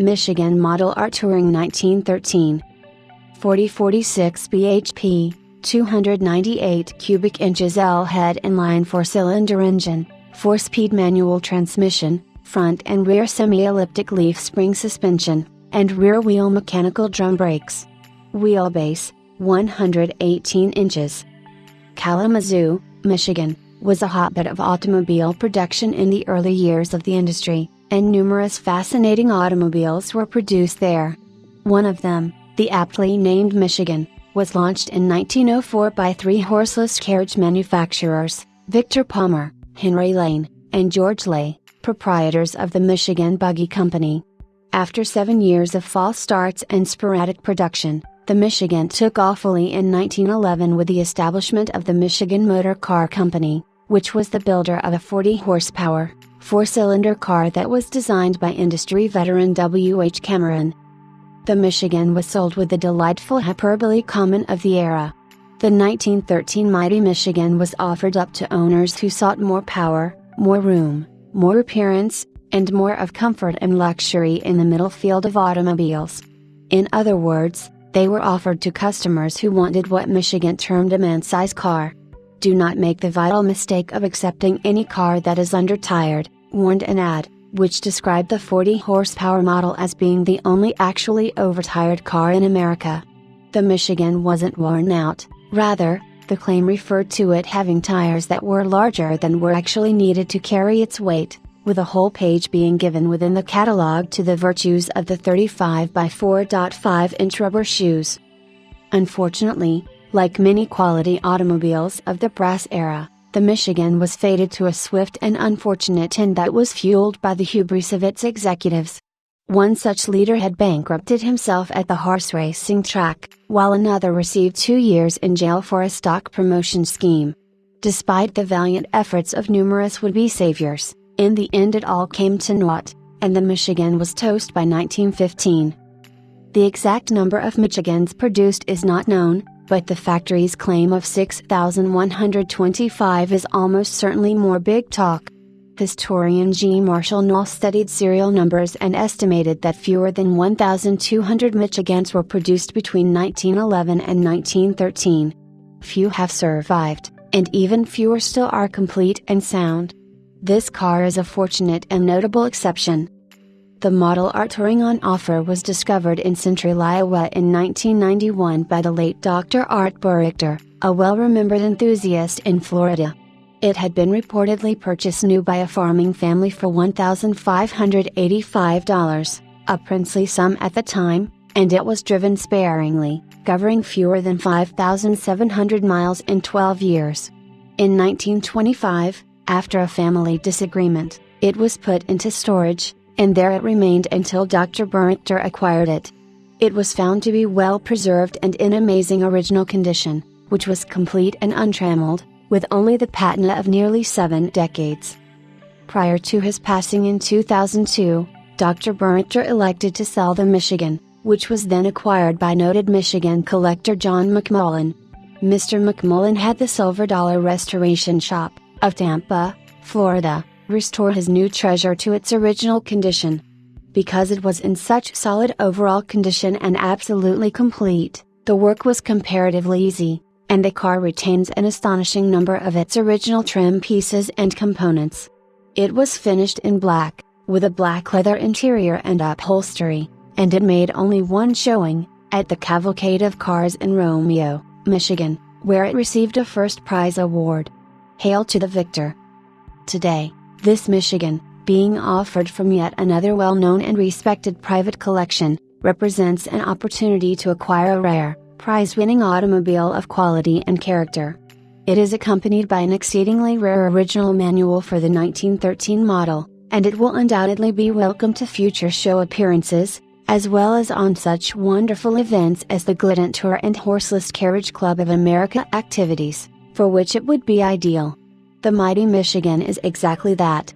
Michigan Model Art Touring 1913. 4046 bhp, 298 cubic inches L head inline 4-cylinder engine, 4-speed manual transmission, front and rear semi-elliptic leaf spring suspension, and rear wheel mechanical drum brakes. Wheelbase, 118 inches. Kalamazoo, Michigan, was a hotbed of automobile production in the early years of the industry, and numerous fascinating automobiles were produced there. One of them, the aptly named Michigan, was launched in 1904 by three horseless carriage manufacturers, Victor Palmer, Henry Lane, and George Lay, proprietors of the Michigan Buggy Company. After 7 years of false starts and sporadic production, the Michigan took off fully in 1911 with the establishment of the Michigan Motor Car Company, which was the builder of a 40-horsepower, 4-cylinder car that was designed by industry veteran W. H. Cameron. The Michigan was sold with the delightful hyperbole common of the era. The 1913 Mighty Michigan was offered up to owners who sought more power, more room, more appearance, and more of comfort and luxury in the middle field of automobiles. In other words, they were offered to customers who wanted what Michigan termed a man-size car. Do not make the vital mistake of accepting any car that is under-tired, warned an ad, which described the 40-horsepower model as being the only actually overtired car in America. The Michigan wasn't worn out, rather, the claim referred to it having tires that were larger than were actually needed to carry its weight, with a whole page being given within the catalog to the virtues of the 35 by 4.5-inch rubber shoes. Unfortunately, like many quality automobiles of the brass era, the Michigan was fated to a swift and unfortunate end that was fueled by the hubris of its executives. One such leader had bankrupted himself at the horse racing track, while another received 2 years in jail for a stock promotion scheme. Despite the valiant efforts of numerous would-be saviors, in the end it all came to naught, and the Michigan was toast by 1915. The exact number of Michigans produced is not known, but the factory's claim of 6,125 is almost certainly more big talk. Historian G. Marshall Knoll studied serial numbers and estimated that fewer than 1,200 Michigans were produced between 1911 and 1913. Few have survived, and even fewer still are complete and sound. This car is a fortunate and notable exception. The Model Art Touring on offer was discovered in Central Iowa in 1991 by the late Dr. Art Burichter, a well-remembered enthusiast in Florida. It had been reportedly purchased new by a farming family for $1,585, a princely sum at the time, and it was driven sparingly, covering fewer than 5,700 miles in 12 years. In 1925, after a family disagreement, it was put into storage, and there it remained until Dr. Burichter acquired it. It was found to be well preserved and in amazing original condition, which was complete and untrammeled, with only the patina of nearly 7 decades. Prior to his passing in 2002, Dr. Burichter elected to sell the Michigan, which was then acquired by noted Michigan collector John McMullen. Mr. McMullen had the Silver Dollar Restoration Shop, of Tampa, Florida, restore his new treasure to its original condition. Because it was in such solid overall condition and absolutely complete, the work was comparatively easy, and the car retains an astonishing number of its original trim pieces and components. It was finished in black, with a black leather interior and upholstery, and it made only one showing, at the Cavalcade of Cars in Romeo, Michigan, where it received a first prize award. Hail to the victor! Today, this Michigan, being offered from yet another well-known and respected private collection, represents an opportunity to acquire a rare, prize-winning automobile of quality and character. It is accompanied by an exceedingly rare original manual for the 1913 model, and it will undoubtedly be welcome to future show appearances, as well as on such wonderful events as the Glidden Tour and Horseless Carriage Club of America activities, for which it would be ideal. The Mighty Michigan is exactly that.